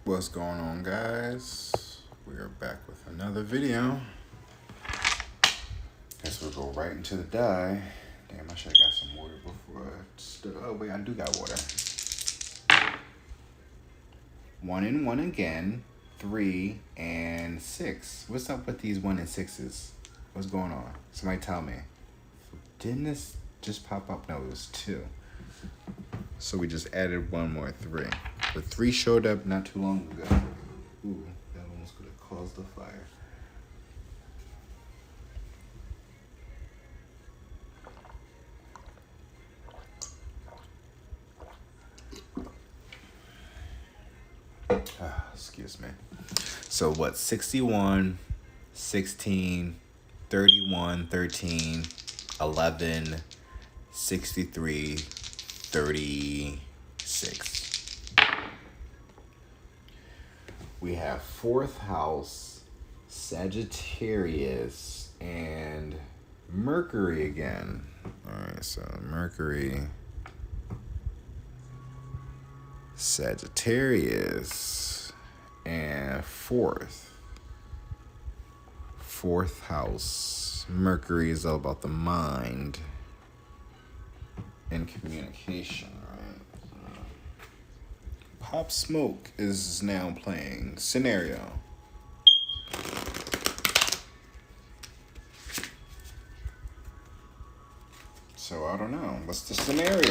What's going on, guys? We are back with another video. Guess we'll go right into the dye. Damn, I should have got some water before I stood. Oh wait, I do got water. 1 and 1 again, 3 and 6. What's up with these 1 and 6s? What's going on? Somebody tell me. Didn't this just pop up? No, it was 2. So we just added 1 more 3. But 3 showed up not too long ago. Ooh, that almost could have caused a fire. Excuse me. So what? 61, 16, 31, 13, 11, 63, 36. We have 4th house, Sagittarius, and Mercury again. All right, so Mercury, Sagittarius, and 4th house. Mercury is all about the mind and communication, right? Pop Smoke is now playing Scenario. So I don't know. What's the scenario?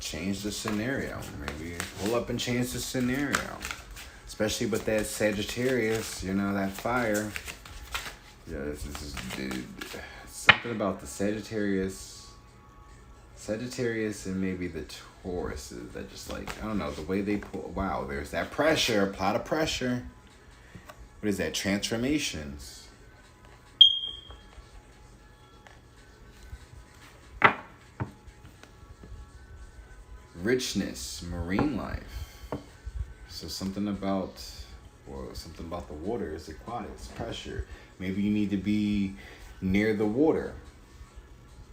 Change the scenario. Maybe pull up and change the scenario. Especially with that Sagittarius, you know, that fire. Yeah, this is dude, something about the Sagittarius and maybe the Tauruses that just like, I don't know, the way they pull. Wow, there's that pressure, a lot of pressure. What is that? Transformations. Richness, marine life. So something about the water is aquatics, pressure. Maybe you need to be near the water.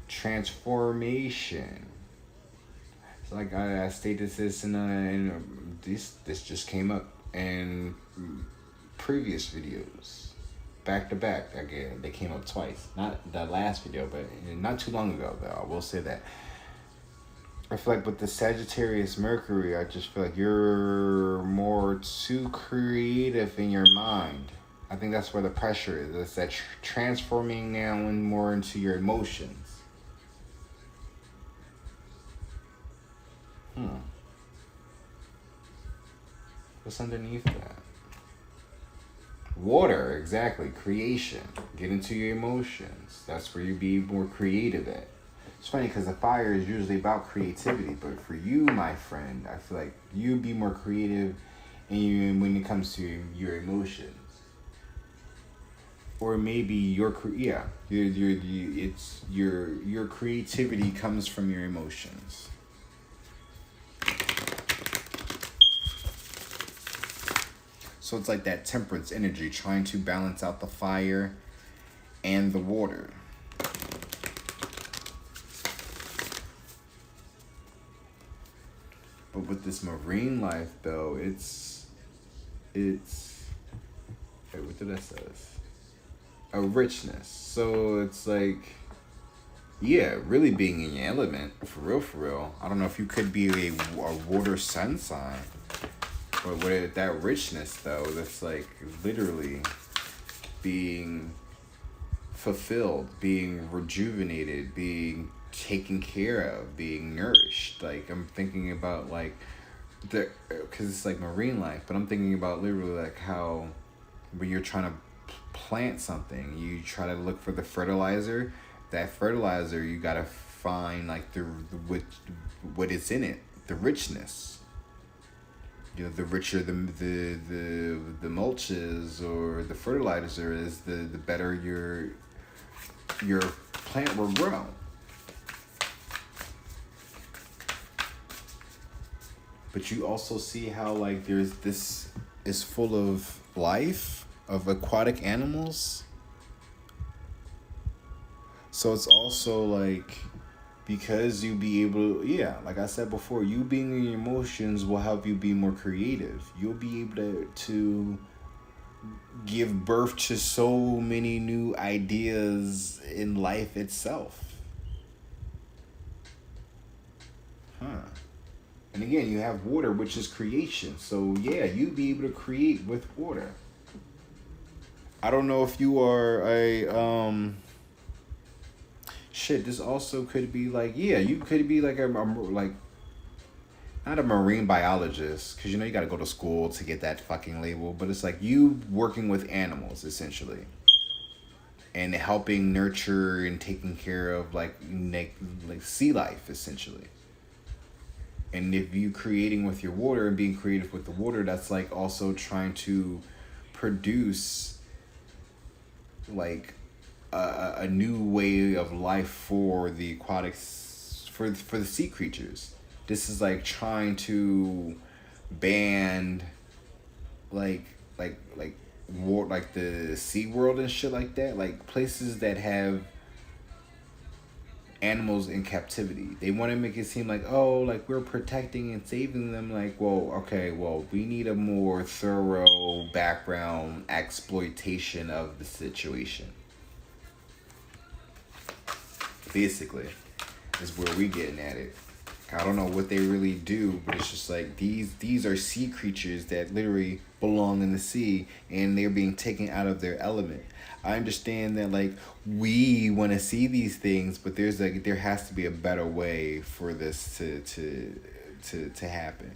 Transformation. So like I stated this in this just came up in previous videos. Back to back again. They came up twice. Not the last video, but not too long ago though. I will say that. I feel like with the Sagittarius Mercury, I just feel like you're more too creative in your mind. I think that's where the pressure is. It's that transforming now and more into your emotions. What's underneath that? Water, exactly. Creation. Get into your emotions. That's where you be more creative at. It's funny because the fire is usually about creativity, but for you, my friend, I feel like you be more creative when it comes to your emotions. Or maybe your creativity comes from your emotions. So it's like that temperance energy, trying to balance out the fire and the water. But with this marine life, though, it's hey, what did I say? A richness. So it's like, yeah, really being in your element, for real. I don't know if you could be a water sun sign, but with that richness, though, that's like literally being fulfilled, being rejuvenated, being taken care of, being nourished. Like I'm thinking about like because it's like marine life, but I'm thinking about literally like how when you're trying to plant something, you try to look for the fertilizer. That fertilizer, you gotta find like what is in it, the richness. You know, the richer the mulch is or the fertilizer is, the better your plant will grow. But you also see how like this is full of life of aquatic animals. So it's also like, because you be able to, yeah, like I said before, you being in your emotions will help you be more creative. You'll be able to give birth to so many new ideas in life itself. Huh. And again, you have water, which is creation. So yeah, you be able to create with water. I don't know if you are a shit. This also could be like, yeah, you could be like a like, not a marine biologist, because you know you got to go to school to get that fucking label. But it's like you working with animals essentially, and helping nurture and taking care of like sea life essentially. And if you creating with your water and being creative with the water, that's like also trying to produce like a new way of life for the aquatics, for the sea creatures. This is like trying to ban like war, like the Sea World and shit like that, like places that have animals in captivity. They want to make it seem like, oh, like we're protecting and saving them. Like, well, okay, well, we need a more thorough background exploitation of the situation. Basically, is where we getting at it. I don't know what they really do, but it's just like these are sea creatures that literally belong in the sea, and they're being taken out of their element. I understand that like we want to see these things, but there has to be a better way for this to happen.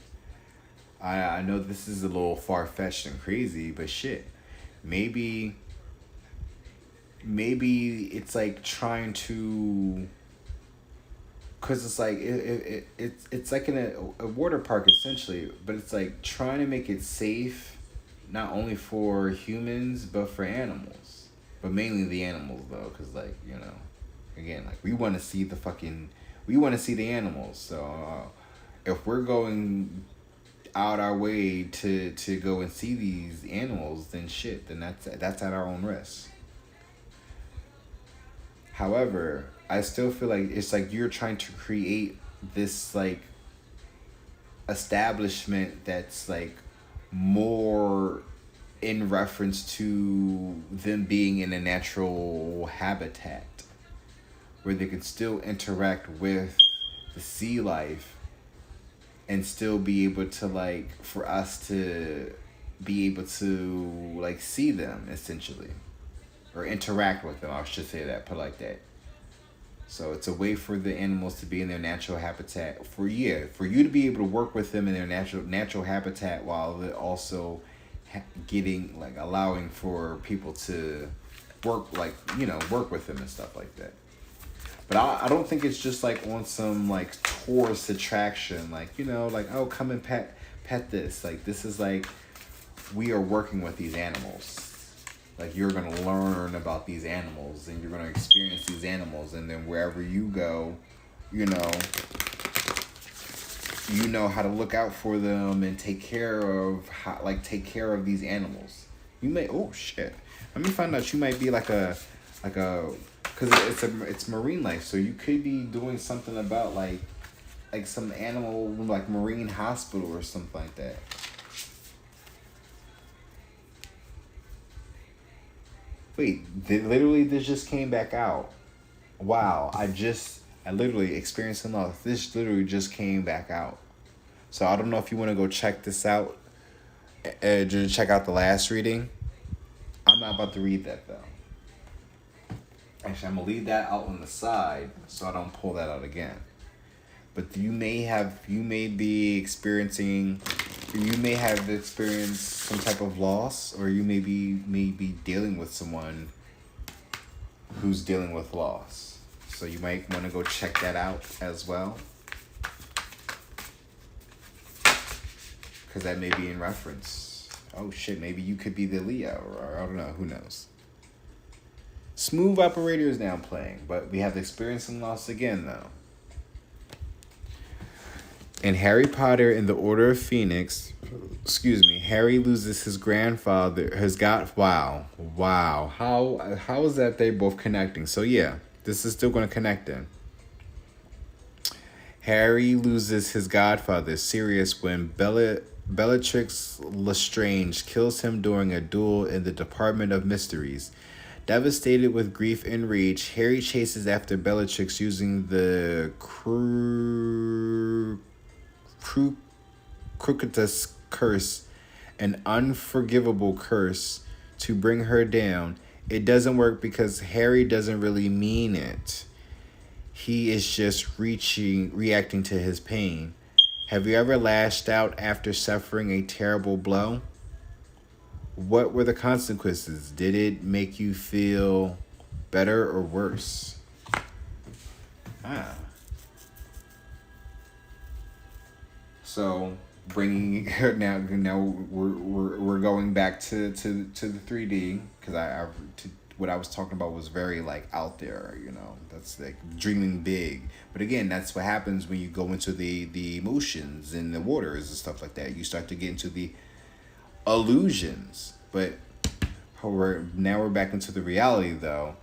I know this is a little far fetched and crazy, but shit, maybe it's like trying to, because it's like it's like in a water park essentially, but it's like trying to make it safe, not only for humans but for animals, but mainly the animals though, because like, you know, again, like we want to see the animals. So if we're going out our way to go and see these animals, then shit, then that's at our own risk. However, I still feel like it's like you're trying to create this like establishment that's like more in reference to them being in a natural habitat where they can still interact with the sea life and still be able to, like, for us to be able to like see them essentially, or interact with them, I should say that, put it like that. So it's a way for the animals to be in their natural habitat, for you to be able to work with them in their natural habitat, while they're also getting, like, allowing for people to work, like, you know, work with them and stuff like that. But I don't think it's just like on some like tourist attraction, like, you know, like, oh, come and pet this. Like, this is like, we are working with these animals. Like, you're going to learn about these animals and you're going to experience these animals, and then wherever you go, you know how to look out for them and take care of these animals. You may, oh shit, let me find out, you might be like a because it's marine life, so you could be doing something about like some animal, like marine hospital or something like that. Wait, this just came back out. Wow, I literally experienced some loss. This literally just came back out. So I don't know if you want to go check this out. Just check out the last reading. I'm not about to read that though. Actually, I'm gonna leave that out on the side so I don't pull that out again. But you may have experienced some type of loss, or you may be dealing with someone who's dealing with loss. So you might want to go check that out as well, because that may be in reference. Oh shit, maybe you could be the Leo, or I don't know, who knows. Smooth Operator is now playing, but we have experienced some loss again though. In Harry Potter and the Order of Phoenix, excuse me, Harry loses his grandfather, wow. How is that they both connecting? So yeah, this is still going to connect them. Harry loses his godfather, Sirius, when Bellatrix Lestrange kills him during a duel in the Department of Mysteries. Devastated with grief and rage, Harry chases after Bellatrix using the Crooktus curse, an unforgivable curse, to bring her down. It doesn't work because Harry doesn't really mean it. He is just reacting to his pain. Have you ever lashed out after suffering a terrible blow? What were the consequences? Did it make you feel better or worse? Ah. So bringing now we're going back to the 3D, because what I was talking about was very like out there, that's like dreaming big. But again, that's what happens when you go into the emotions and the waters and stuff like that. You start to get into the illusions. But now we're back into the reality though.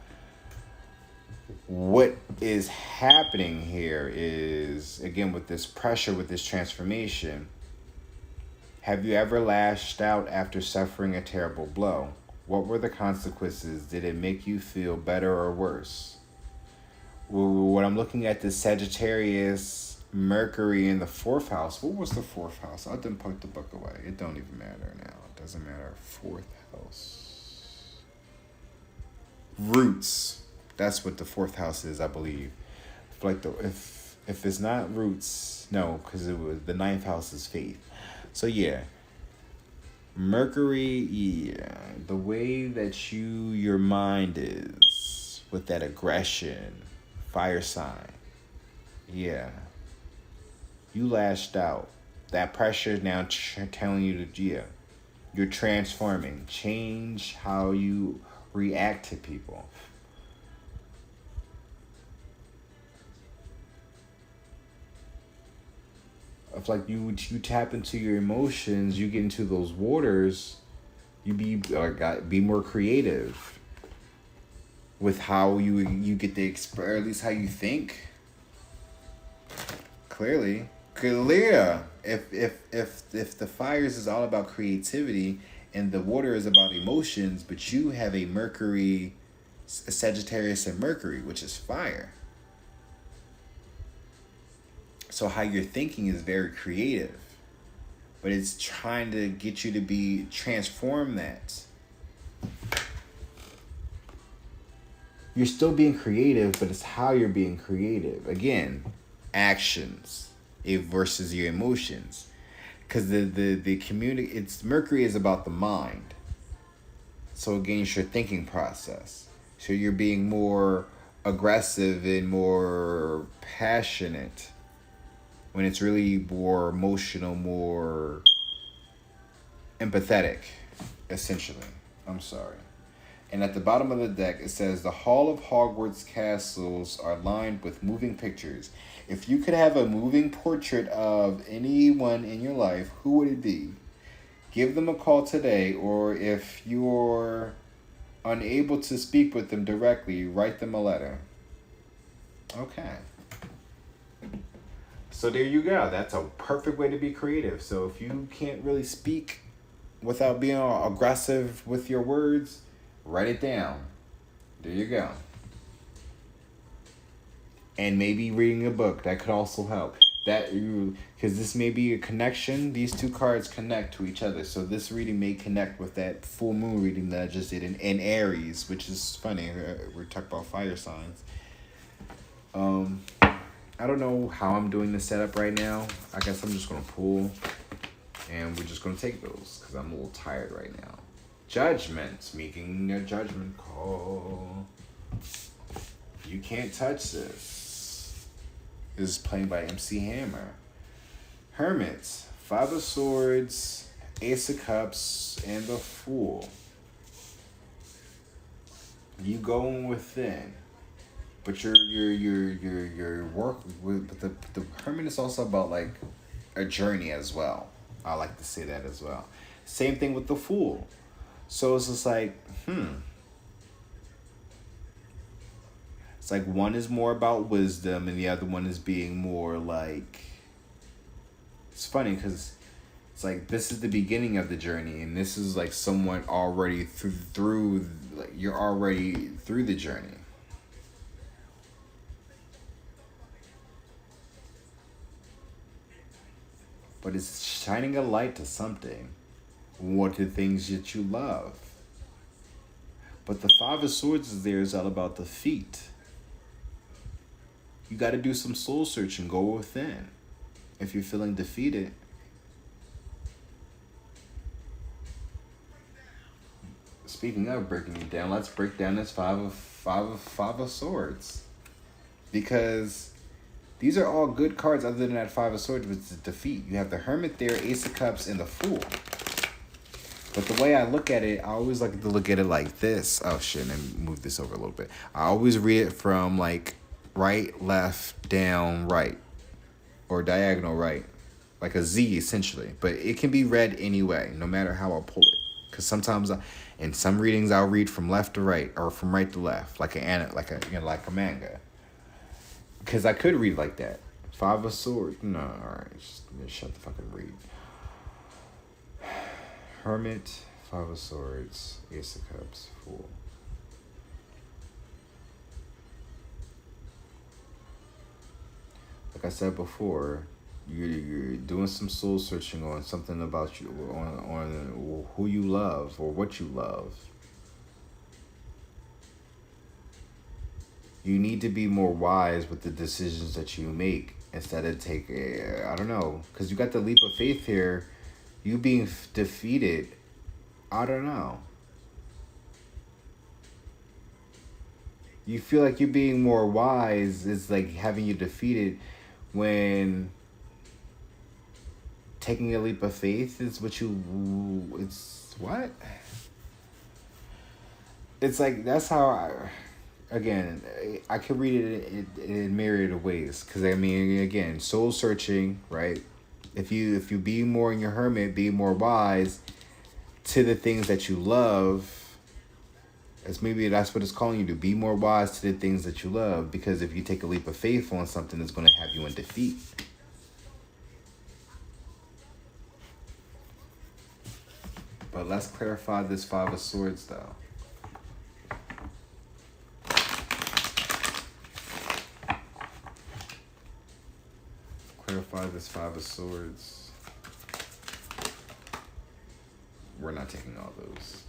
What is happening here is, again, with this pressure, with this transformation, have you ever lashed out after suffering a terrible blow? What were the consequences? Did it make you feel better or worse? Well, what I'm looking at, this Sagittarius, Mercury in the 4th house. What was the 4th house? I didn't put the book away. It don't even matter now. It doesn't matter. 4th house. Roots. That's what the 4th house is, I believe. Like if it's not roots, no, because it was the 9th house is faith. So yeah, Mercury, yeah, the way that your mind is with that aggression, fire sign, yeah, you lashed out. That pressure is now telling you to, yeah, you're transforming. Change how you react to people. If like you tap into your emotions, you get into those waters, you be more creative with how you get the or at least how you think. Clear. If the fires is all about creativity and the water is about emotions, but you have a Mercury, a Sagittarius and Mercury, which is fire. So how you're thinking is very creative, but it's trying to get you to transform that. You're still being creative, but it's how you're being creative. Again, actions versus your emotions. Because it's Mercury is about the mind. So again, it's your thinking process. So you're being more aggressive and more passionate, when it's really more emotional, more empathetic, essentially. I'm sorry. And at the bottom of the deck, it says, the Hall of Hogwarts castles are lined with moving pictures. If you could have a moving portrait of anyone in your life, who would it be? Give them a call today, or if you're unable to speak with them directly, write them a letter. Okay. So there you go. That's a perfect way to be creative. So if you can't really speak without being aggressive with your words, write it down. There you go. And maybe reading a book. That could also help. Because this may be a connection. These two cards connect to each other. So this reading may connect with that full moon reading that I just did in Aries, which is funny. We're talking about fire signs. I don't know how I'm doing the setup right now. I guess I'm just going to pull, and we're just going to take those because I'm a little tired right now. Judgment. Making a judgment call. You can't touch this. This is played by MC Hammer. Hermit. 5 of Swords, Ace of Cups, and the Fool. You going within. But your work with, but the Hermit is also about like a journey as well. I like to say that as well. Same thing with the Fool. So it's just like, It's like one is more about wisdom and the other one is being more like. It's funny because it's like this is the beginning of the journey and this is like someone already through like you're already through the journey. But it's shining a light to something. What the things that you love. But the Five of Swords is there is all about defeat. You got to do some soul searching, go within. If you're feeling defeated. Speaking of breaking it down, let's break down this five of Swords. Because these are all good cards other than that Five of Swords, which is defeat. You have the Hermit there, Ace of Cups, and the Fool. But the way I look at it, I always like to look at it like this. Oh shit, and move this over a little bit. I always read it from like right, left, down, right. Or diagonal right. Like a Z essentially. But it can be read anyway, no matter how I pull it. Because sometimes in some readings I'll read from left to right or from right to left. Like a manga. Because I could read like that. Five of Swords. No, alright. Just shut the fucking read. Hermit, Five of Swords, Ace of Cups, Fool. Like I said before, you're doing some soul searching on something about you, on who you love or what you love. You need to be more wise with the decisions that you make instead of I don't know, because you got the leap of faith here. You being defeated, I don't know. You feel like you being more wise is like having you defeated when taking a leap of faith is what it's what? It's like, that's how I could read it in myriad ways. Because, I mean, again, soul searching, right? If you be more in your hermit, be more wise to the things that you love, as maybe that's what it's calling you to, be more wise to the things that you love. Because if you take a leap of faith on something, it's going to have you in defeat. But let's clarify this Five of Swords, though. Clarify this Five of Swords. We're not taking all those.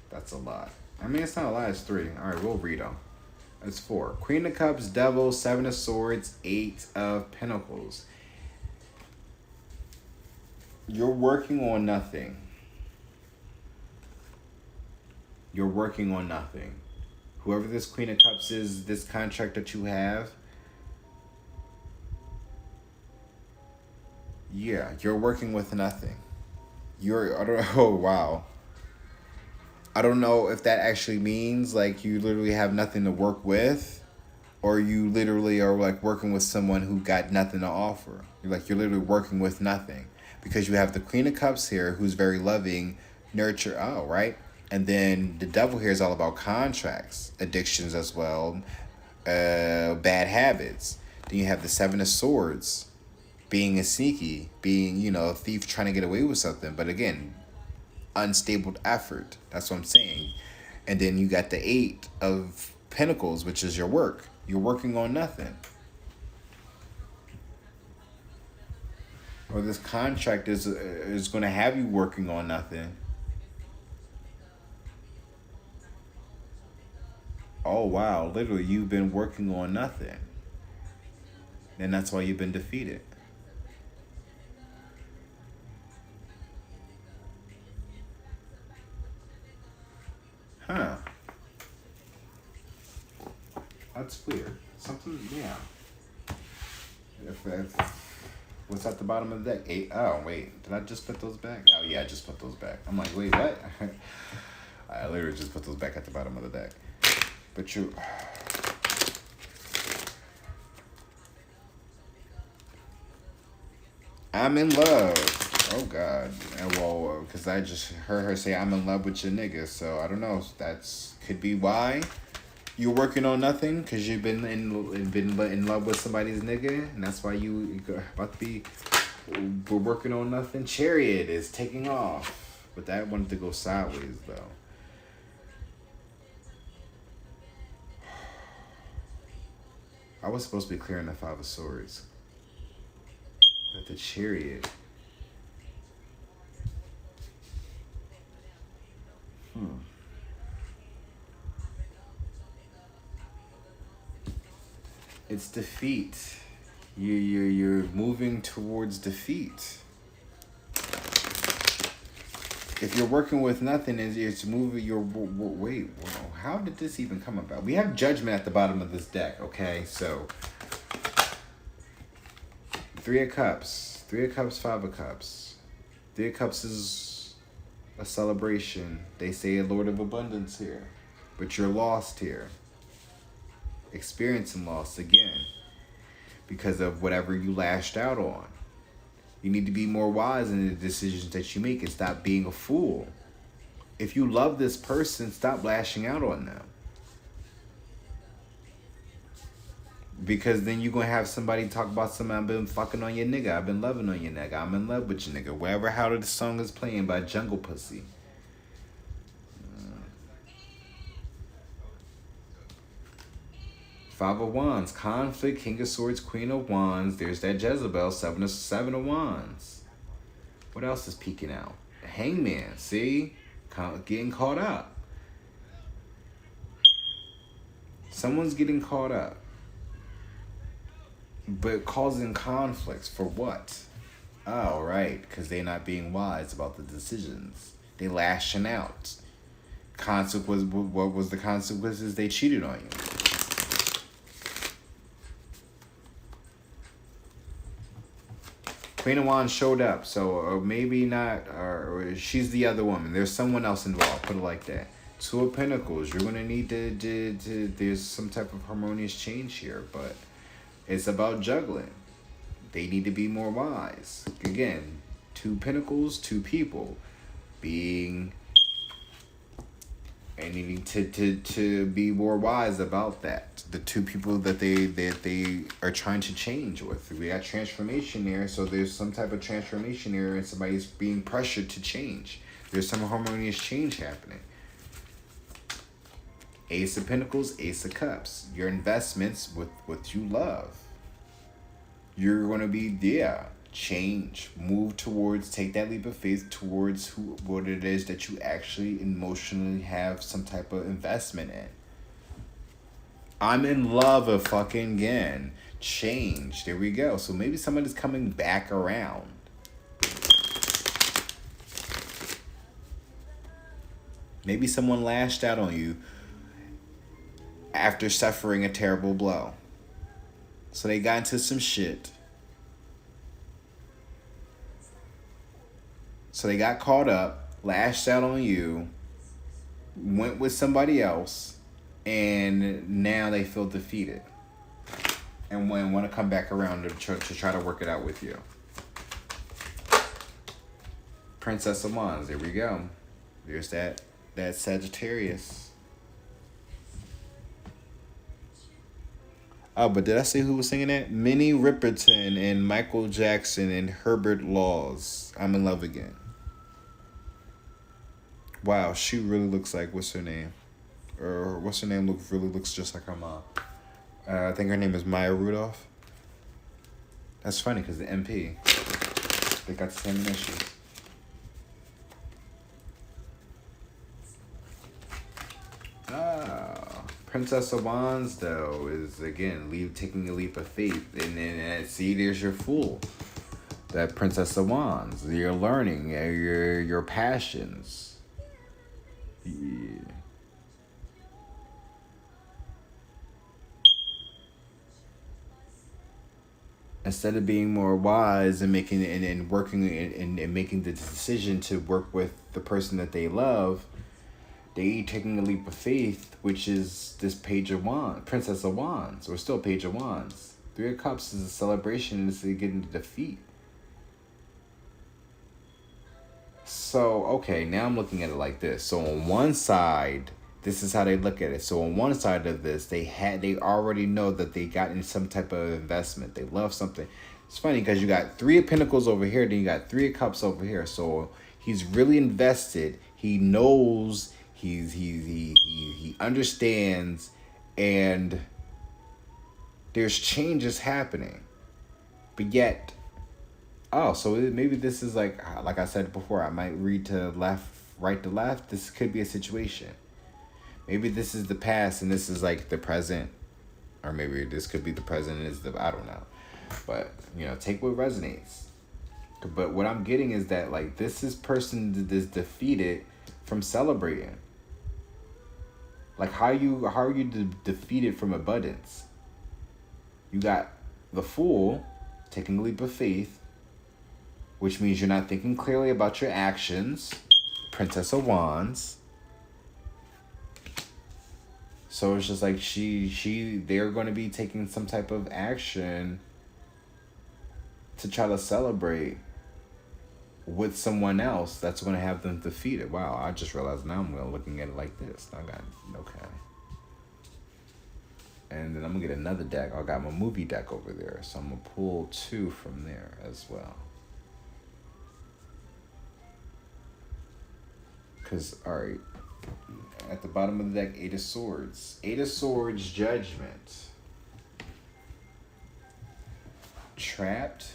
That's a lot. I mean, it's not a lot, it's 3. All right, we'll read them. It's 4. Queen of Cups, Devil, 7 of Swords, 8 of Pentacles. You're working on nothing. You're working on nothing. Whoever this Queen of Cups is, this contract that you have, yeah, you're working with nothing. Oh, wow. I don't know if that actually means like you literally have nothing to work with, or you literally are like working with someone who got nothing to offer. You're literally working with nothing, because you have the Queen of Cups here who's very loving, nurture, right? And then the Devil here is all about contracts, addictions as well, bad habits. Then you have the 7 of Swords, being a sneaky, being, a thief trying to get away with something. But again, unstable effort. That's what I'm saying. And then you got the 8 of Pentacles, which is your work. You're working on nothing. Or this contract is going to have you working on nothing. Oh, wow. Literally, you've been working on nothing. And that's why you've been defeated. Huh. That's weird. Something, yeah. What's at the bottom of the deck? 8. Oh, wait. Did I just put those back? Oh, yeah, I just put those back. I'm like, wait, what? I literally just put those back at the bottom of the deck. But I'm in love. Oh God. And well, because I just heard her say I'm in love with your nigga. So I don't know. That's could be why you're working on nothing because you've been in love with somebody's nigga, and that's why you about to be. We're working on nothing. Chariot is taking off, but that wanted to go sideways though. I was supposed to be clearing the Five of Swords. But the Chariot. It's defeat. You're moving towards defeat. If you're working with nothing, it's moving. Wait. How did this even come about? We have Judgment at the bottom of this deck. Okay, so Three of Cups, Five of Cups. Three of Cups is a celebration. They say a Lord of Abundance here, but you're lost here. Experiencing loss again because of whatever you lashed out on. You need to be more wise in the decisions that you make and stop being a fool. If you love this person, stop lashing out on them. Because then you're going to have somebody talk about something, I've been fucking on your nigga, I've been loving on your nigga, I'm in love with your nigga. Wherever how the song is playing by Jungle Pussy. Five of Wands, conflict, King of Swords, Queen of Wands. There's that Jezebel, Seven of Wands. What else is peeking out? Hangman, see? Getting caught up. Someone's getting caught up. But causing conflicts for what? Oh, right, because they're not being wise about the decisions. They lashing out. What was the consequences? They cheated on you. Queen of Wands showed up, so maybe not, or she's the other woman. There's someone else involved, put it like that. Two of Pentacles, you're going to need to, there's some type of harmonious change here, but it's about juggling. They need to be more wise. Again, two Pentacles, two people being and needing to be more wise about that. The two people that they are trying to change with. We got transformation there, so there's some type of transformation there, and somebody's being pressured to change. There's some harmonious change happening. Ace of Pentacles, Ace of Cups. Your investments with what you love. You're gonna be change, move towards, take that leap of faith towards what it is that you actually emotionally have some type of investment in. I'm in love again. Change. There we go. So maybe somebody's coming back around. Maybe someone lashed out on you after suffering a terrible blow. So they got into some shit. So they got caught up, lashed out on you, went with somebody else, and now they feel defeated. And want to come back around to try to work it out with you. Princess of Wands, there we go. There's that Sagittarius. Oh, but did I say who was singing that? Minnie Riperton and Michael Jackson and Herbert Laws. I'm in love again. Wow, she really looks like, what's her name? Or what's her name really looks just like her mom. I think her name is Maya Rudolph. That's funny because the MP, they got the same initials. Princess of Wands, though, is, again, taking a leap of faith. And then, see, there's your Fool. That Princess of Wands. You're learning, your passions. Yeah. Instead of being more wise and making and working and making the decision to work with the person that they love, they taking a leap of faith, which is this Page of Wands, Princess of Wands, or still Page of Wands. Three of Cups is a celebration, is getting to defeat. So, okay, now I'm looking at it like this. So on one side, this is how they look at it. So on one side of this, they already know that they got in some type of investment. They love something. It's funny because you got 3 of Pentacles over here, then you got 3 of Cups over here. So he's really invested. He knows. He understands, and there's changes happening, but yet, oh, so maybe this is like I said before, I might read to left, right to left. This could be a situation. Maybe this is the past and this is like the present, or maybe this could be the present and is the, I don't know, but take what resonates. But what I'm getting is that like this is person is defeated from celebrating. Like how are you defeated from abundance? You got the Fool taking a leap of faith, which means you're not thinking clearly about your actions. Princess of Wands. So it's just like they're going to be taking some type of action to try to celebrate with someone else that's going to have them defeated. Wow, I just realized now I'm looking at it like this. Okay. And then I'm going to get another deck. I got my movie deck over there. So I'm going to pull 2 from there as well. Because, all right, at the bottom of the deck, 8 of Swords. 8 of Swords, Judgment. Trapped.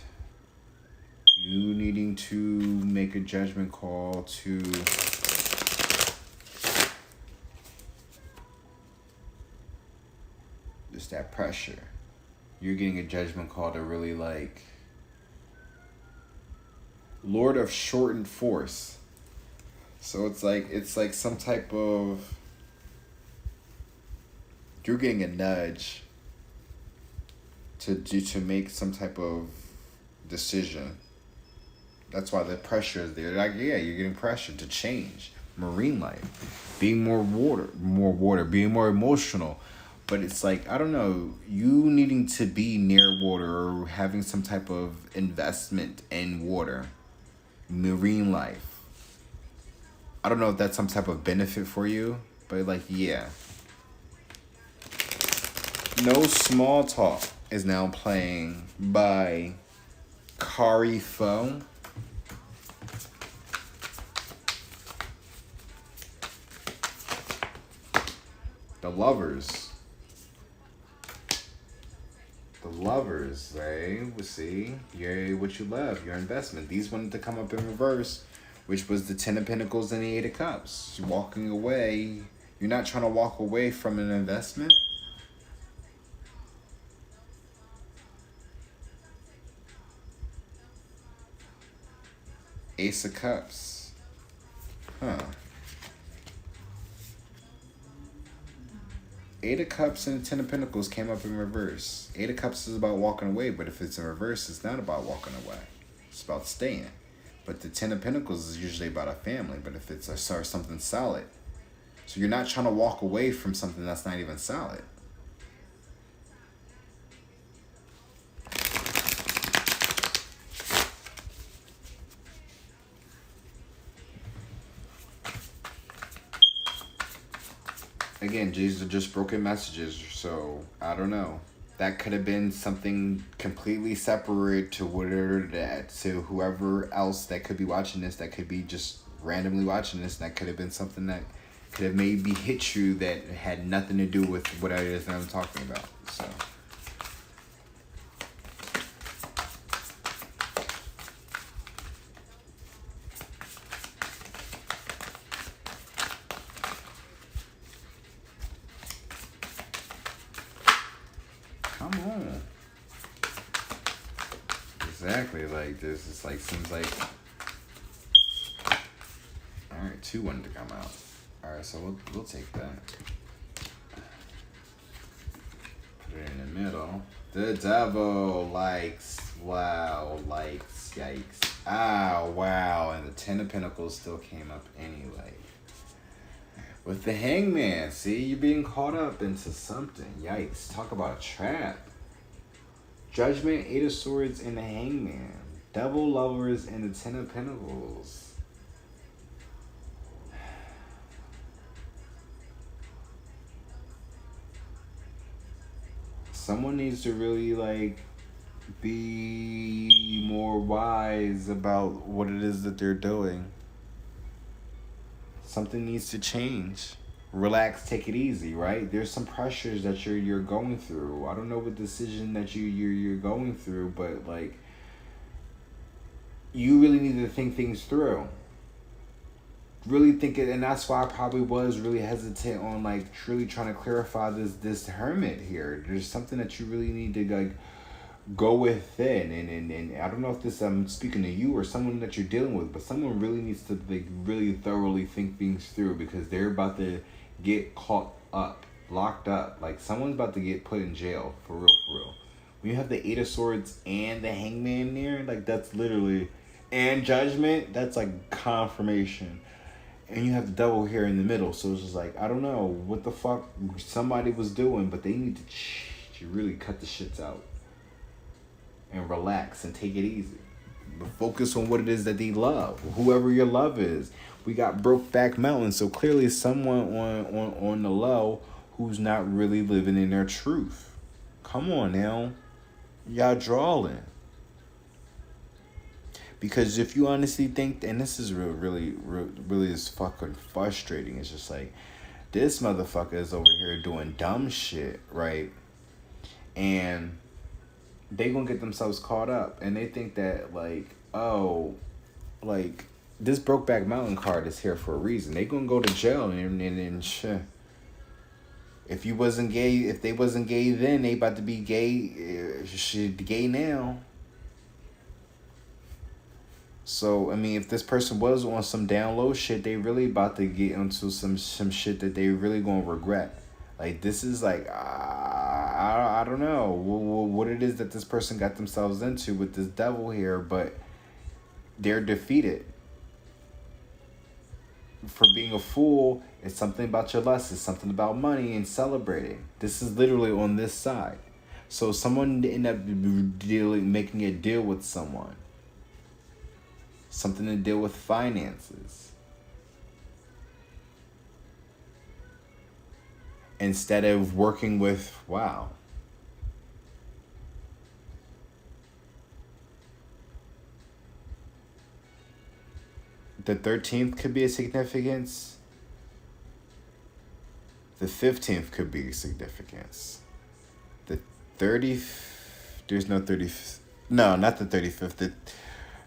You needing to make a judgment call to just that pressure. You're getting a judgment call to really like Lord of Shortened Force. So it's like some type of, you're getting a nudge to make some type of decision. That's why the pressure is there. Like, yeah, you're getting pressure to change. Marine life. Being more water, being more emotional. But it's like, I don't know, you needing to be near water or having some type of investment in water. Marine life. I don't know if that's some type of benefit for you, but like, yeah. No Small Talk is now playing by Kari Fo. The Lovers. The Lovers, right? We'll see. Yay, what you love, your investment. These wanted to come up in reverse, which was the 10 of Pentacles and the 8 of Cups. You're walking away. You're not trying to walk away from an investment. Ace of Cups. Huh. 8 of Cups and 10 of Pentacles came up in reverse. 8 of Cups is about walking away, but if it's in reverse, it's not about walking away. It's about staying. But the 10 of Pentacles is usually about a family, but if it's something solid. So you're not trying to walk away from something that's not even solid. Again, these are just broken messages, so I don't know. That could have been something completely separate to to whoever else that could be watching this, that could be just randomly watching this. That could have been something that could have maybe hit you that had nothing to do with what it is that I'm talking about. So. Come on. Exactly, like this. It's like, seems like. Alright, 2 wanted to come out. Alright, so we'll take that. Put it in the middle. The Devil likes, wow, likes, yikes. Ah, wow, and the 10 of Pentacles still came up anyway. With the Hangman, see, you're being caught up into something. Yikes. Talk about a trap. Judgment, 8 of Swords, and the Hangman. Double Lovers, and the 10 of Pentacles. Someone needs to really like be more wise about what it is that they're doing. Something needs to change. Relax, take it easy, right? There's some pressures that you're going through. I don't know what decision that you're going through, but like you really need to think things through. Really think it, and that's why I probably was really hesitant on like truly trying to clarify this hermit here. There's something that you really need to like go within, and I don't know if this I'm speaking to you or someone that you're dealing with, but someone really needs to like really thoroughly think things through, because they're about to get caught up, locked up. Like someone's about to get put in jail for real, for real. When you have the Eight of Swords and the Hangman there, like that's literally, and Judgment, that's like confirmation. And you have the Devil here in the middle, so it's just like, I don't know what the fuck somebody was doing, but they need to really cut the shits out and relax and take it easy. But focus on what it is that they love, whoever your love is. We got Brokeback Mountain, so clearly someone on the low who's not really living in their truth. Come on now, y'all drawing. Because if you honestly think, and this is really is fucking frustrating. It's just like, this motherfucker is over here doing dumb shit, right? And they gonna get themselves caught up, and they think that like, oh, like this Brokeback Mountain card is here for a reason. They gonna go to jail and shit. If you wasn't gay, if they wasn't gay then, they about to be gay. Shit, gay now. So, I mean, if this person was on some down low shit, they really about to get into some shit that they really gonna regret. Like, this is like, I don't know what it is that this person got themselves into with this devil here, but they're defeated. For being a fool, it's something about your lust, it's something about money and celebrating. This is literally on this side. So someone end up making a deal with someone. Something to deal with finances. Instead of working with, wow. The 13th could be a significance. The 15th could be a significance. The 30th, there's no 30th. No, not the 35th.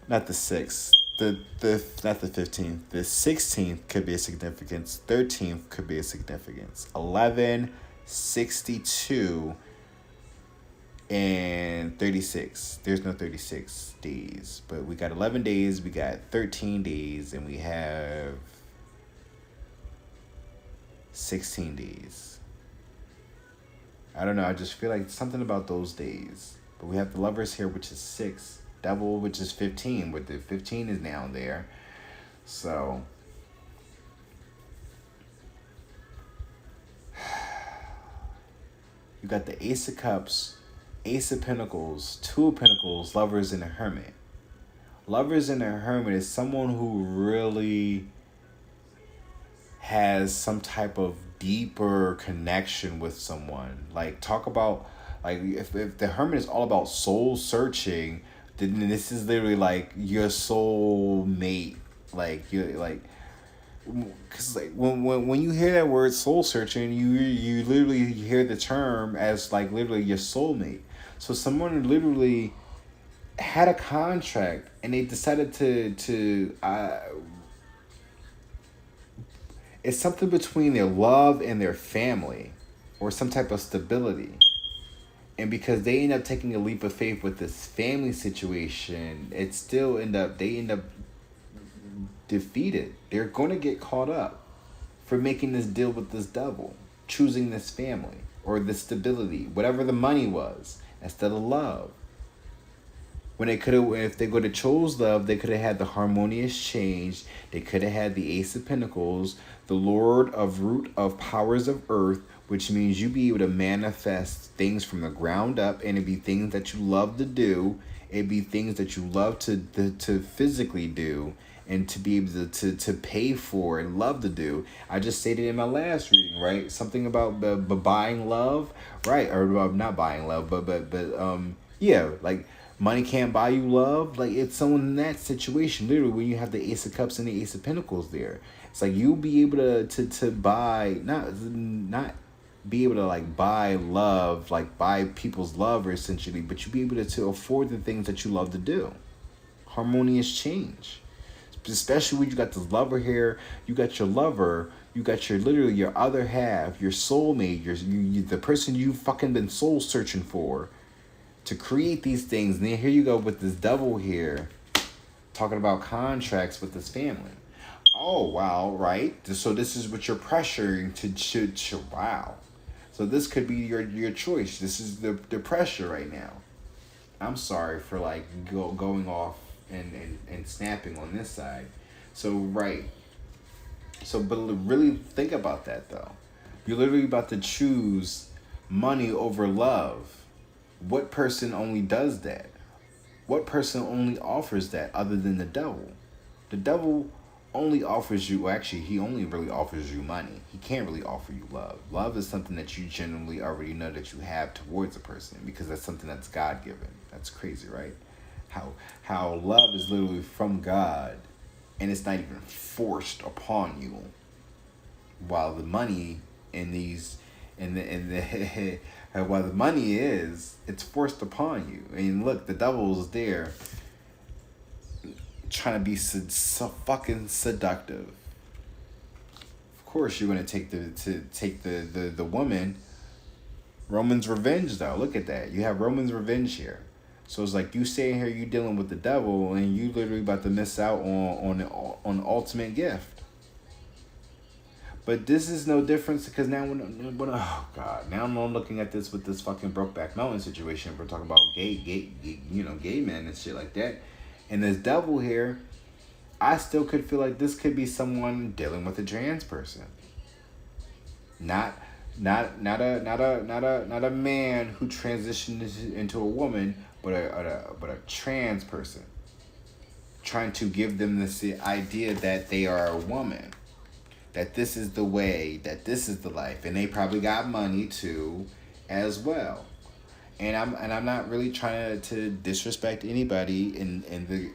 Not the 6th. Not the 15th. The 16th could be a significance. 13th could be a significance. 11, 62, and 36. There's no 36 days. But we got 11 days, we got 13 days, and we have 16 days. I don't know, I just feel like something about those days. But we have the Lovers here, which is 6. Devil, which is 15, but the 15 is now there. So you got the Ace of Cups, Ace of Pentacles, Two of Pentacles, Lovers, and a Hermit. Lovers and a Hermit is someone who really has some type of deeper connection with someone. Like, talk about, like, if the Hermit is all about soul searching, then this is literally like your soul mate. Like, you're like, because like when you hear that word soul searching, you literally hear the term as like literally your soulmate. So someone literally had a contract and they decided to it's something between their love and their family, or some type of stability. And because they end up taking a leap of faith with this family situation, they end up defeated. They're going to get caught up for making this deal with this devil, choosing this family or this stability, whatever the money was, instead of love. When they could have, if they would have chose love, they could have had the harmonious change. They could have had the Ace of Pentacles, the Lord of Root of Powers of Earth, which means you be able to manifest things from the ground up, and it'd be things that you love to do. It'd be things that you love to physically do, and to be able to pay for and love to do. I just stated in my last reading, right? Something about the buying love, right? Or not buying love, but yeah, like money can't buy you love. Like it's someone in that situation, literally, when you have the Ace of Cups and the Ace of Pentacles there. It's like you'll be able to buy, not be able to like buy love, like buy people's love essentially, but you'll be able to afford the things that you love to do. Harmonious change. Especially when you got this lover here, you got your lover, you got your literally your other half, your soulmate, the person you fucking been soul searching for to create these things. And then here you go with this devil here talking about contracts with this family. Oh wow, right? So this is what you're pressuring to wow. So this could be your choice. This is the pressure right now. I'm sorry for like going off and snapping on this side. So right. So but really think about that though. You're literally about to choose money over love. What person only does that? What person only offers that other than the devil? The devil only offers you, well, actually, he only really offers you money. He can't really offer you love. Love is something that you generally already know that you have towards a person because that's something that's God-given. That's crazy, right? How love is literally from God and it's not even forced upon you. While the money in these, while the money is, it's forced upon you. And look, the devil's there trying to be so fucking seductive. Of course, you're gonna take the woman. Roman's revenge, though. Look at that. You have Roman's revenge here. So it's like you staying here, you dealing with the devil, and you literally about to miss out on the ultimate gift. But this is no difference because now when oh god, now I'm looking at this with this fucking Brokeback Mountain situation. We're talking about gay men and shit like that. And this devil here, I still could feel like this could be someone dealing with a trans person. Not a man who transitioned into a woman, but a trans person. Trying to give them this idea that they are a woman. That this is the way, that this is the life. And they probably got money too as well. And I'm not really trying to disrespect anybody in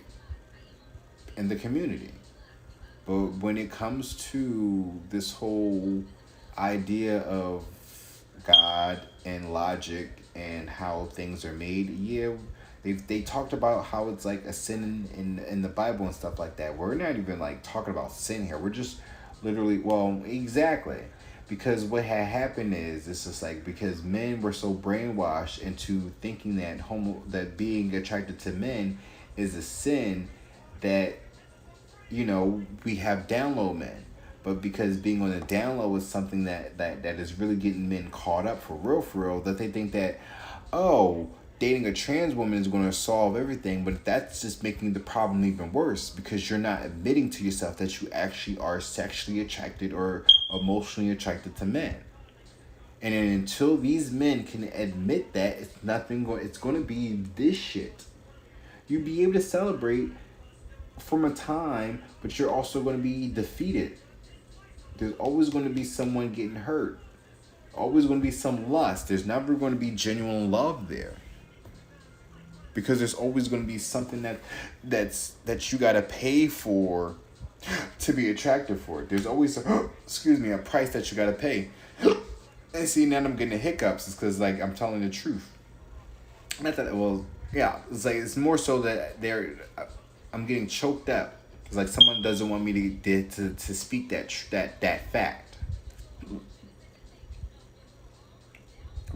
the community. But when it comes to this whole idea of God and logic and how things are made, yeah, they talked about how it's like a sin in the Bible and stuff like that. We're not even like talking about sin here. We're just literally, well, exactly. Because what had happened is, it's just like, because men were so brainwashed into thinking that being attracted to men is a sin, that, you know, we have down low men. But because being on the down low is something that is really getting men caught up for real, that they think that, oh, dating a trans woman is going to solve everything, but that's just making the problem even worse because you're not admitting to yourself that you actually are sexually attracted or emotionally attracted to men. And then until these men can admit that, it's going to be this shit. You'll be able to celebrate from a time, but you're also going to be defeated. There's always going to be someone getting hurt. Always going to be some lust. There's never going to be genuine love there. Because there's always going to be something that you got to pay for to be attracted for it. There's always a price that you got to pay. And see, now I'm getting the hiccups. It's because, like, I'm telling the truth. Not that, well, yeah. It's like, it's more so that I'm getting choked up. It's like someone doesn't want me to speak that fact.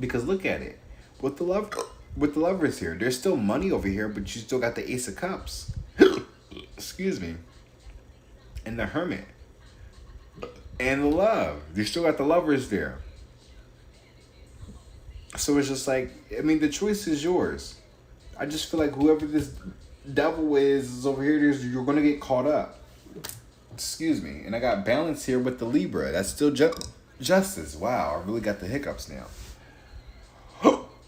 Because look at it. With the lovers here, there's still money over here, but you still got the Ace of Cups. Excuse me. And the Hermit. And the love. You still got the lovers there. So it's just like, I mean, the choice is yours. I just feel like whoever this devil is over here, you're going to get caught up. Excuse me. And I got balance here with the Libra. That's still justice. Wow, I really got the hiccups now.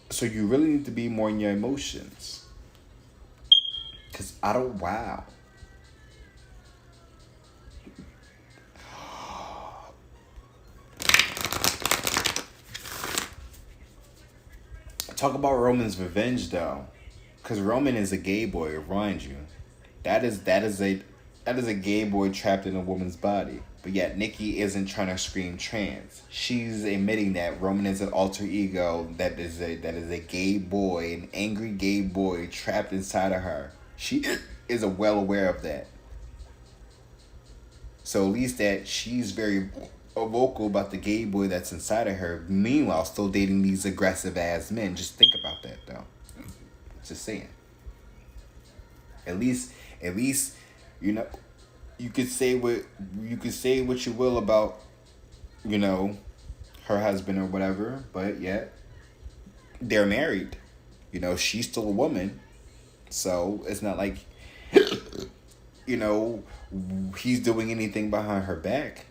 So you really need to be more in your emotions. Because wow. Talk about Roman's revenge though, because Roman is a gay boy. Remind you, that is a gay boy trapped in a woman's body. But yet Nikki isn't trying to scream trans. She's admitting that Roman is an alter ego that is a gay boy, an angry gay boy trapped inside of her. She is well aware of that. So at least that she's very vocal about the gay boy that's inside of her. Meanwhile, still dating these aggressive ass men. Just think about that, though. Just saying. At least, you know, you could say what you will about, her husband or whatever, but yet they're married. She's still a woman, so it's not like, he's doing anything behind her back.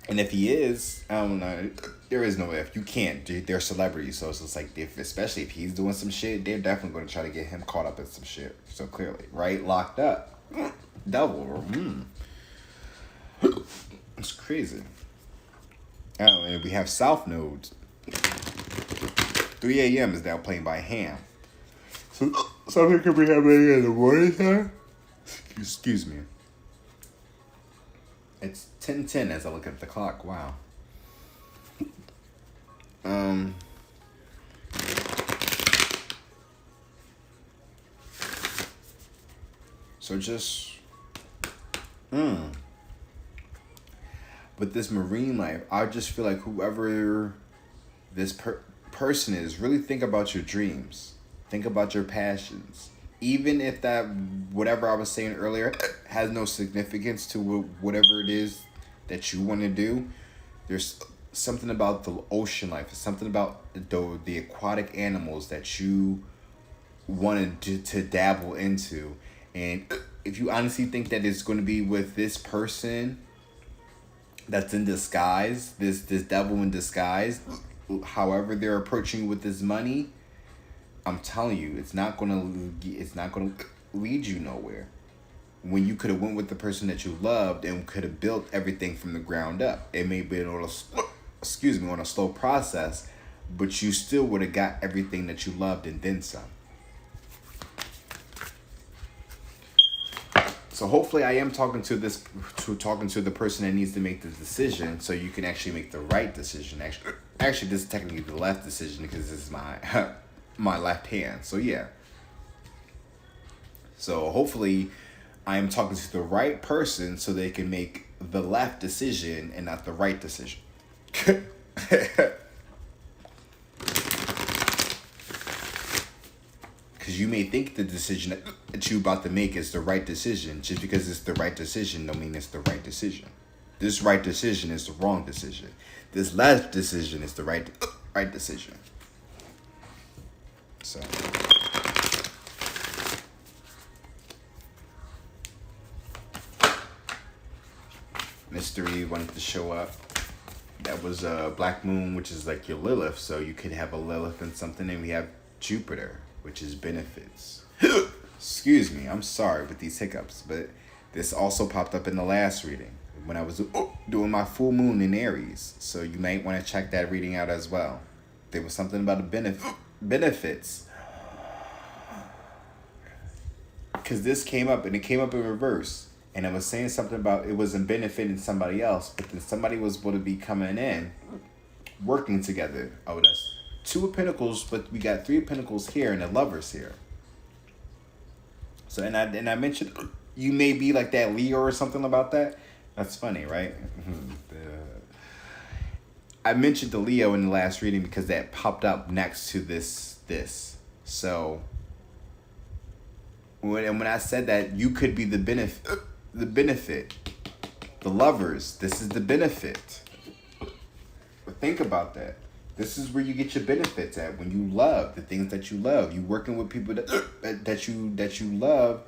And if he is, I don't know. There is no if. You can't. They're celebrities, so it's just like, especially if he's doing some shit, they're definitely going to try to get him caught up in some shit. So clearly, right? Locked up. Double. It's crazy. Oh, and we have South Nodes. 3 a.m. is now playing by hand. So something could be happening in the morning time. Excuse me. It's 10:10 as I look at the clock. Wow. So just with this marine life, I just feel like whoever this person is, really think about your dreams. Think about your passions. Even if that, whatever I was saying earlier, has no significance to whatever it is that you want to do, there's something about the ocean life, something about the aquatic animals that you wanted to dabble into. And if you honestly think that it's going to be with this person that's in disguise, this devil in disguise, however they're approaching you with this money, I'm telling you, it's not gonna lead you nowhere. When you could have went with the person that you loved and could have built everything from the ground up. It may be on a slow process, but you still would have got everything that you loved and then some. So hopefully I am talking to the person that needs to make the decision, so you can actually make the right decision. Actually, this is technically the left decision because this is my left hand. So yeah. So hopefully I am talking to the right person so they can make the left decision and not the right decision. Because you may think the decision that you're about to make is the right decision. Just because it's the right decision don't mean it's the right decision. This right decision is the wrong decision. This left decision is the right decision. So mystery wanted to show up. That was a black moon, which is like your Lilith. So you could have a Lilith and something, and we have Jupiter, which is benefits. Excuse me, I'm sorry with these hiccups, but this also popped up in the last reading when I was doing my full moon in Aries. So you might want to check that reading out as well. There was something about the benefits. Because this came up, and it came up in reverse. And I was saying something about it wasn't benefiting somebody else, but then somebody was going to be coming in, working together. Oh, that's 2 of Pentacles, but we got 3 of Pentacles here and the Lovers here. So, and I mentioned you may be like that Leo or something about that. That's funny, right? I mentioned the Leo in the last reading because that popped up next to this. So when I said that, you could be the benefit, the Lovers. This is the benefit. Think about that. This is where you get your benefits at, when you love the things that you love. You working with people that you love.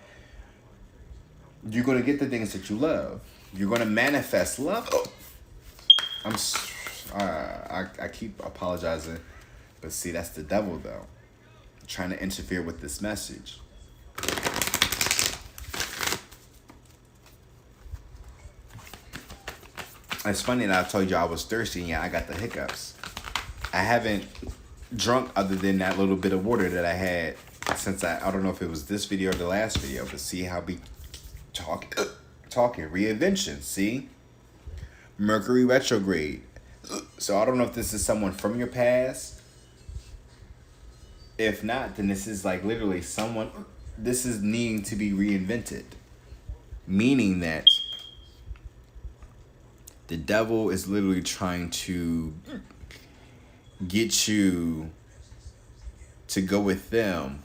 You're gonna get the things that you love. You're gonna manifest love. I keep apologizing, but see, that's the devil though, trying to interfere with this message. It's funny that I told you I was thirsty and yeah, I got the hiccups. I haven't drunk other than that little bit of water that I had. Since I don't know if it was this video or the last video, but see how we talking reinvention. See, Mercury retrograde. So I don't know if this is someone from your past. If not, then this is like literally someone. This is needing to be reinvented, meaning that the devil is literally trying to get you to go with them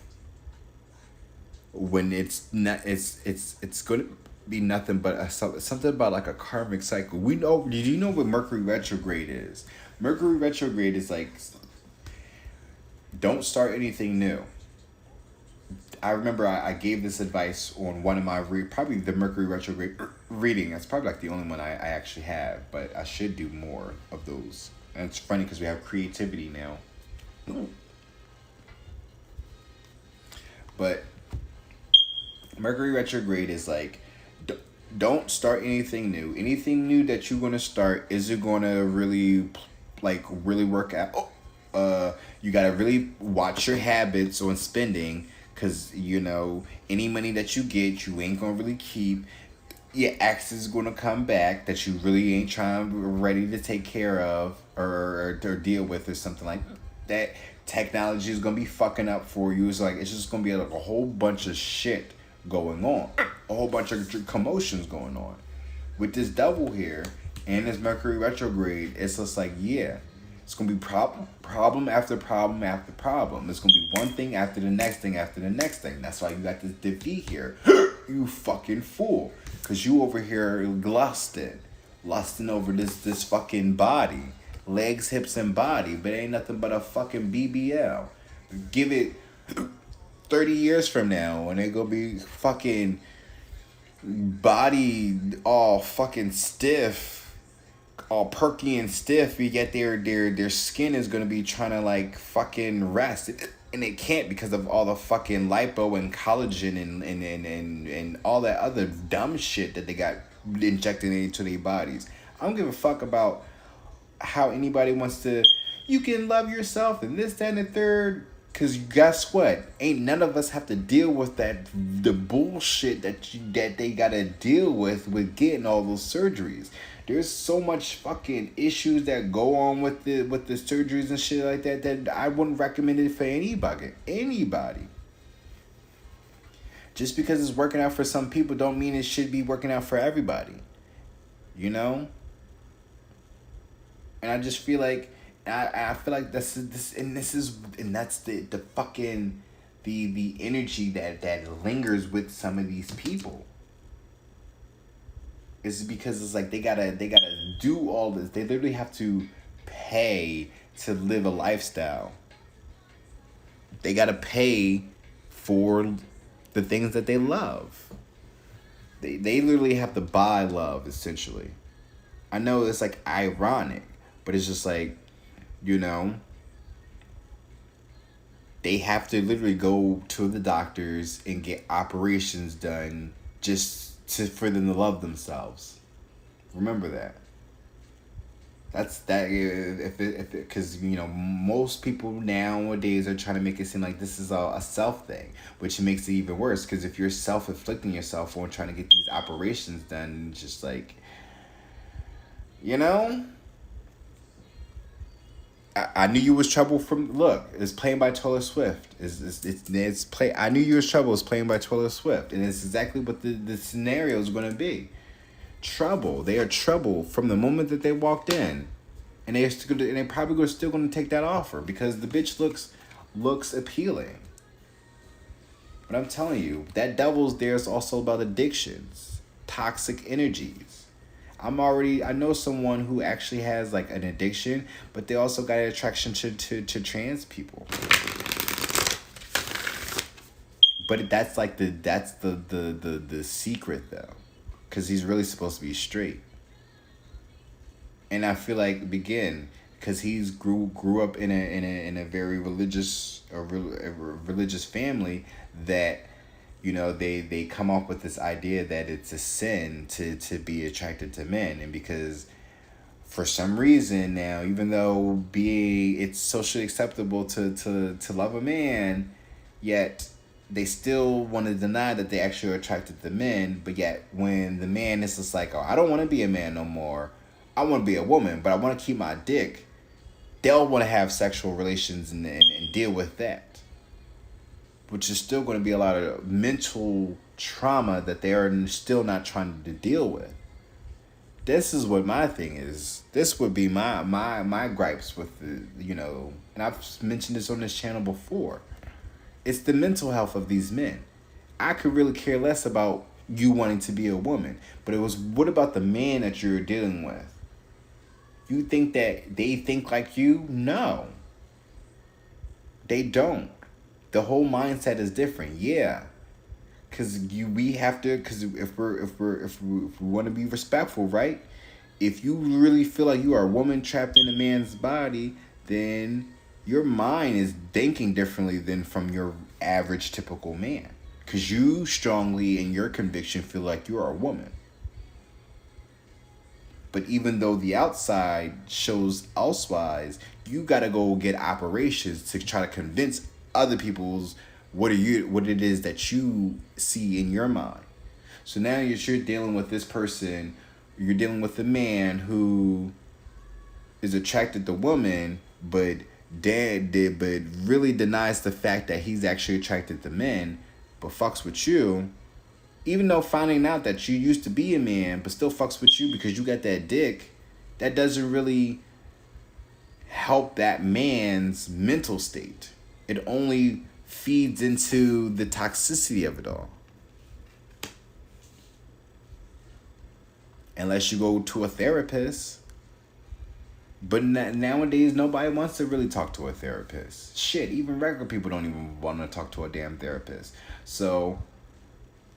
when it's not. It's going to be nothing but something about like a karmic cycle. We know. Did you know what Mercury retrograde is? Mercury retrograde is like, don't start anything new. I remember I gave this advice on one of my probably the Mercury retrograde reading. That's probably like the only one I actually have, but I should do more of those. And it's funny because we have creativity now. But Mercury retrograde is like, don't start anything new. Anything new that you're going to start, is it going to really work out? You got to really watch your habits on spending, because, you know, any money that you get, you ain't going to really keep. Your ex is going to come back that you really ain't ready to take care of or deal with, or something like that. Technology is going to be fucking up for you. It's like, it's just going to be like a whole bunch of shit going on. A whole bunch of commotions going on. With this devil here and this Mercury retrograde, it's just like, yeah, it's going to be problem after problem after problem. It's going to be one thing after the next thing after the next thing. That's why you got this defeat here. You fucking fool. Because you over here lusting over this fucking body. Legs, hips, and body. But it ain't nothing but a fucking BBL. Give it 30 years from now, and they gonna be fucking body all fucking stiff, all perky and stiff. You get their skin is gonna be trying to like fucking rest, and it can't because of all the fucking lipo and collagen and all that other dumb shit that they got injected into their bodies. I don't give a fuck about how anybody wants to. You can love yourself and this, that, and the third. Because guess what? Ain't none of us have to deal with the bullshit that they got to deal with getting all those surgeries. There's so much fucking issues that go on with the surgeries and shit like that I wouldn't recommend it for anybody. Just because it's working out for some people don't mean it should be working out for everybody. You know? And I just feel like I feel like that's the fucking the energy that lingers with some of these people. It's because it's like they gotta do all this. They literally have to pay to live a lifestyle. They gotta pay for the things that they love. They literally have to buy love, essentially. I know it's like ironic, but it's just like, you know, they have to literally go to the doctors and get operations done just for them to love themselves. Remember that. That's that. Because you know, most people nowadays are trying to make it seem like this is a self thing, which makes it even worse. Because if you're self-inflicting yourself on trying to get these operations done, just like, you know. I knew you was trouble from. Look, it's playing by Taylor Swift. It's play. I knew you was trouble. It's playing by Taylor Swift, and it's exactly what the scenario is going to be. Trouble. They are trouble from the moment that they walked in, and they're probably still going to take that offer because the bitch looks appealing. But I'm telling you, that devil's there is also about addictions, toxic energies. I know someone who actually has like an addiction, but they also got an attraction to trans people. But that's like the secret though, because he's really supposed to be straight. And I feel like because he's grew up in a very religious family that. You know, they come up with this idea that it's a sin to be attracted to men. And because for some reason now, even though it's socially acceptable to love a man, yet they still want to deny that they actually are attracted to men. But yet when the man is just like, oh, I don't want to be a man no more, I want to be a woman, but I want to keep my dick, they'll want to have sexual relations and deal with that, which is still going to be a lot of mental trauma that they are still not trying to deal with. This is what my thing is. This would be my gripes with and I've mentioned this on this channel before. It's the mental health of these men. I could really care less about you wanting to be a woman, but what about the man that you're dealing with? You think that they think like you? No. They don't. The whole mindset is different. Yeah. Because if we want to be respectful, right? If you really feel like you are a woman trapped in a man's body, then your mind is thinking differently than from your average typical man. Because you strongly, in your conviction, feel like you are a woman. But even though the outside shows elsewise, you gotta go get operations to try to convince other people's what it is that you see in your mind. So now you're dealing with this person, you're dealing with a man who is attracted to women, but really denies the fact that he's actually attracted to men, but fucks with you, even though finding out that you used to be a man, but still fucks with you because you got that dick. That doesn't really help that man's mental state. It only feeds into the toxicity of it all. Unless you go to a therapist. But nowadays, nobody wants to really talk to a therapist. Shit, even regular people don't even want to talk to a damn therapist. So,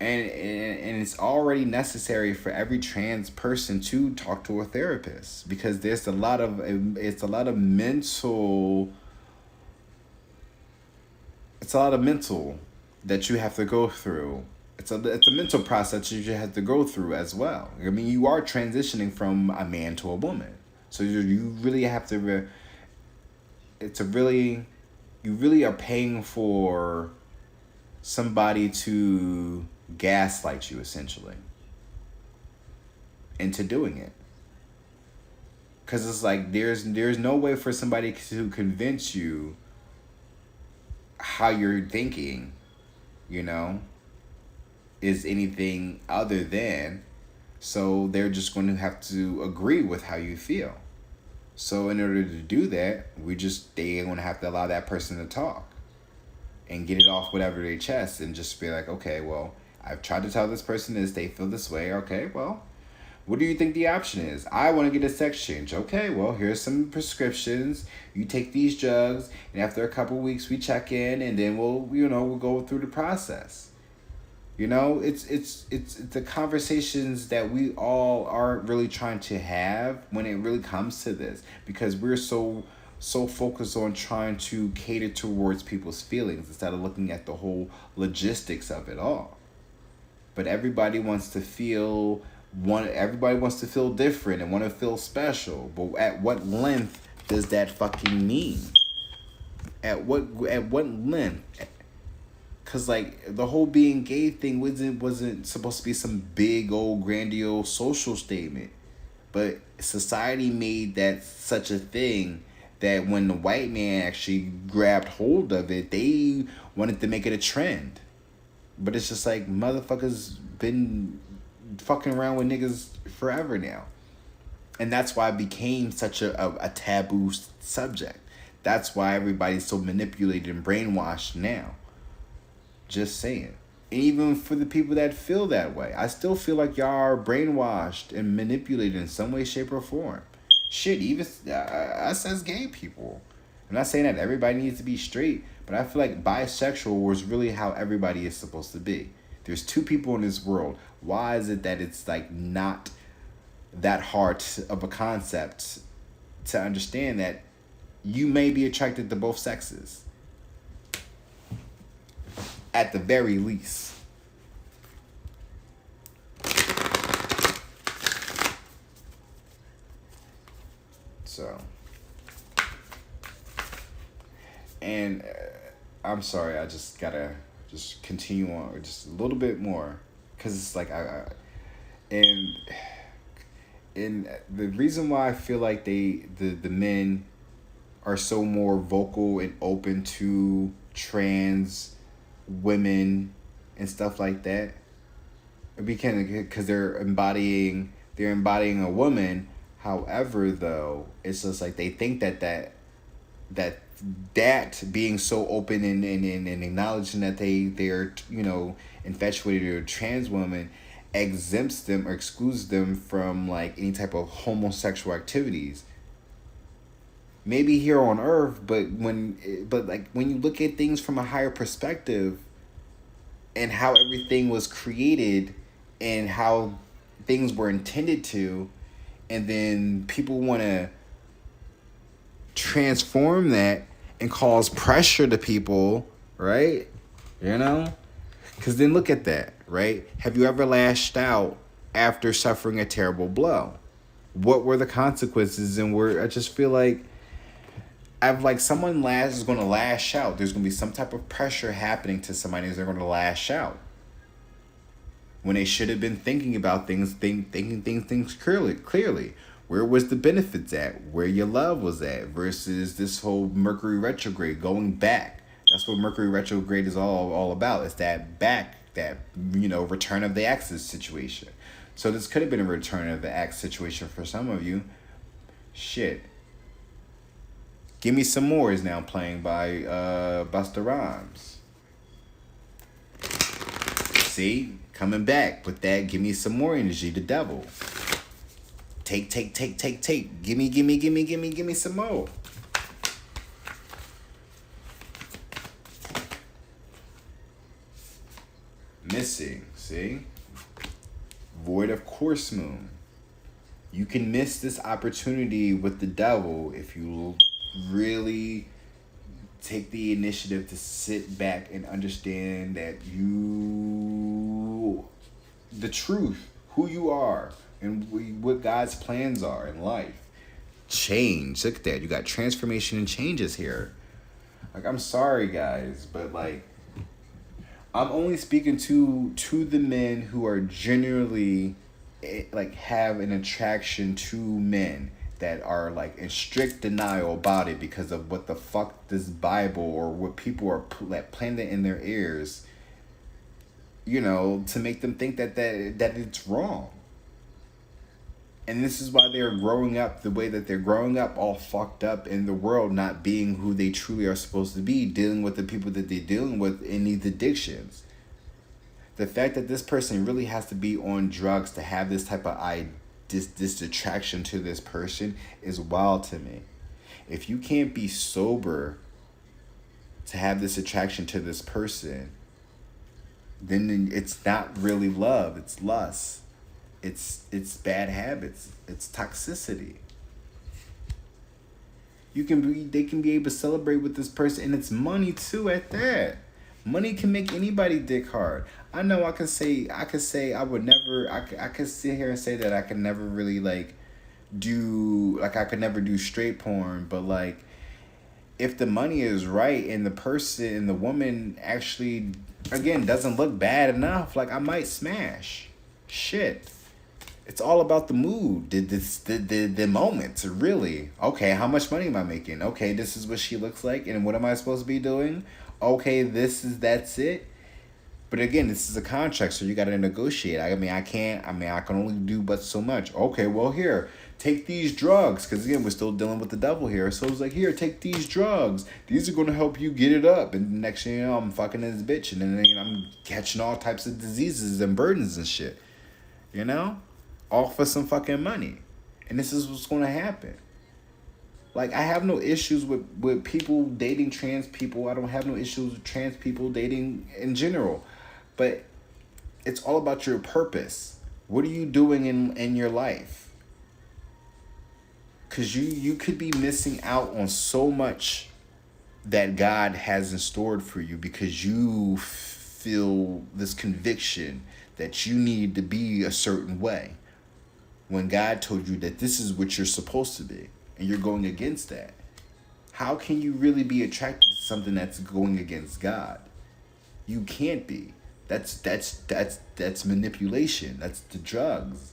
and it's already necessary for every trans person to talk to a therapist, because it's a lot of mental that you have to go through. It's a mental process that you have to go through as well. I mean, you are transitioning from a man to a woman. So you really have to, you really are paying for somebody to gaslight you, essentially, into doing it. Because it's like, there's no way for somebody to convince you how you're thinking, is anything other than, so they're just going to have to agree with how you feel. So in order to do that, they're going to have to allow that person to talk and get it off whatever their chest, and just be like, okay, well, I've tried to tell this person this, they feel this way. Okay, well, what do you think the option is? I want to get a sex change. Okay, well, here's some prescriptions. You take these drugs, and after a couple weeks, we check in, and then we'll go through the process. It's the conversations that we all aren't really trying to have when it really comes to this, because we're so focused on trying to cater towards people's feelings instead of looking at the whole logistics of it all. But everybody wants to feel different and want to feel special. But at what length does that fucking mean? At what length? Cause the whole being gay thing wasn't supposed to be some big old grandiose social statement, but society made that such a thing that when the white man actually grabbed hold of it, they wanted to make it a trend. But it's just like, motherfuckers been fucking around with niggas forever now, and that's why it became such a taboo subject. That's why everybody's so manipulated and brainwashed now. Just saying. And even for the people that feel that way, I still feel like y'all are brainwashed and manipulated in some way, shape, or form. Shit, even us as gay people. I'm not saying that everybody needs to be straight, but I feel like bisexual was really how everybody is supposed to be. There's two people in this world. Why is it that it's not that hard of a concept to understand that you may be attracted to both sexes? At the very least. So, and I'm sorry, I just gotta just continue on just a little bit more, because it's like and and the reason why I feel like the men are so more vocal and open to trans women and stuff like that, because they're embodying a woman. However, though, it's just like they think that being so open and acknowledging that they're infatuated with a trans woman exempts them or excludes them from like any type of homosexual activities. Maybe here on Earth, but when you look at things from a higher perspective and how everything was created and how things were intended to, and then people want to transform that and cause pressure to people, right? Because then look at that, right? Have you ever lashed out after suffering a terrible blow? What were the consequences? And I just feel like someone is going to lash out. There's going to be some type of pressure happening to somebody as they're going to lash out, when they should have been thinking about things, thinking things clearly. Where was the benefits at? Where your love was at? Versus this whole Mercury retrograde, going back. That's what Mercury retrograde is all about. It's that return of the axis situation. So this could have been a return of the axe situation for some of you. Shit. Give Me Some More is now playing by Busta Rhymes. See? Coming back with that Give Me Some More energy, the devil. Take. Give me some more. Missing, see? Void of Course Moon. You can miss this opportunity with the devil if you really take the initiative to sit back and understand that the truth, who you are, and what God's plans are in life. Change. Look at that. You got transformation and changes here. Like, I'm sorry, guys, but like, I'm only speaking to the men who are genuinely like have an attraction to men that are like in strict denial about it because of what the fuck this Bible or what people are planted in their ears, to make them think that it's wrong. And this is why they're growing up the way that they're growing up, all fucked up in the world, not being who they truly are supposed to be, dealing with the people that they're dealing with in these addictions. The fact that this person really has to be on drugs to have this type of this attraction to this person is wild to me. If you can't be sober to have this attraction to this person, then it's not really love, it's lust. It's bad habits. It's toxicity. They can be able to celebrate with this person, and it's money too at that. Money can make anybody dick hard. I know I could sit here and say that I could never really I could never do straight porn, but like, if the money is right and the person and the woman actually, again, doesn't look bad enough, like, I might smash. Shit. It's all about the mood, the moments, really. Okay, how much money am I making? Okay, this is what she looks like, and what am I supposed to be doing? Okay, that's it. But again, this is a contract, so you got to negotiate. I can only do but so much. Okay, well, here, take these drugs, because again, we're still dealing with the devil here. So it's like, here, take these drugs. These are going to help you get it up. And the next thing you know, I'm fucking this bitch, and then I'm catching all types of diseases and burdens and shit. All for some fucking money. And this is what's going to happen. Like, I have no issues with people dating trans people. I don't have no issues with trans people dating in general. But it's all about your purpose. What are you doing in your life? Because you could be missing out on so much that God has in store for you because you feel this conviction that you need to be a certain way, when God told you that this is what you're supposed to be. and you're going against that. How can you really be attracted to something that's going against God? You can't be. That's manipulation. That's the drugs.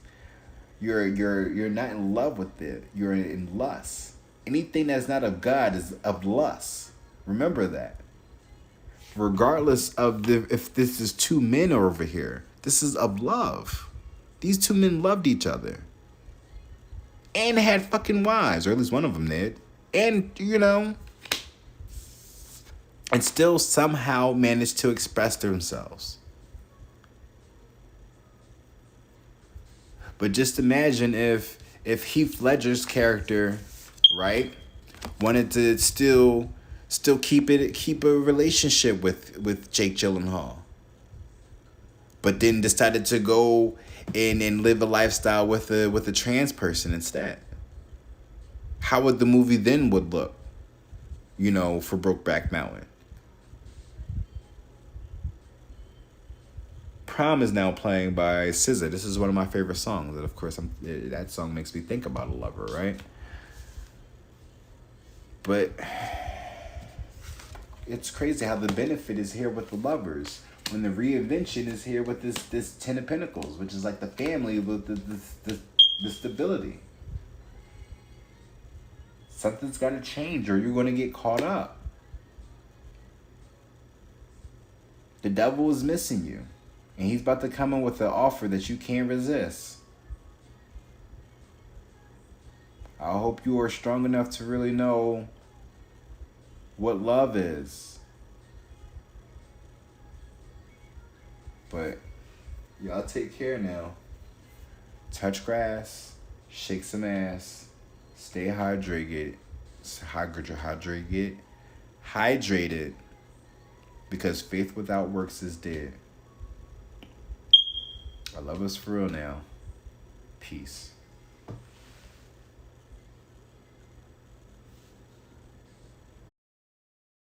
You're not in love with it. You're in lust. Anything that's not of God is of lust. Remember that. Regardless of if this is two men over here, this is of love. These two men loved each other. And had fucking wives, or at least one of them did. And, and still somehow managed to express themselves. But just imagine if Heath Ledger's character, right, wanted to still keep a relationship with Jake Gyllenhaal, but then decided to go in and live a lifestyle with a trans person instead. How would the movie then would look, for Brokeback Mountain? Prom is now playing by SZA. This is one of my favorite songs. And of course, that song makes me think about a lover, right? But it's crazy how the benefit is here with the lovers when the reinvention is here with this Ten of Pentacles, which is like the family with the stability. Something's got to change or you're going to get caught up. The devil is missing you. And he's about to come in with an offer that you can't resist. I hope you are strong enough to really know what love is. But y'all take care now. Touch grass, shake some ass, stay hydrated, hydrated, because faith without works is dead. I love us for real now. Peace.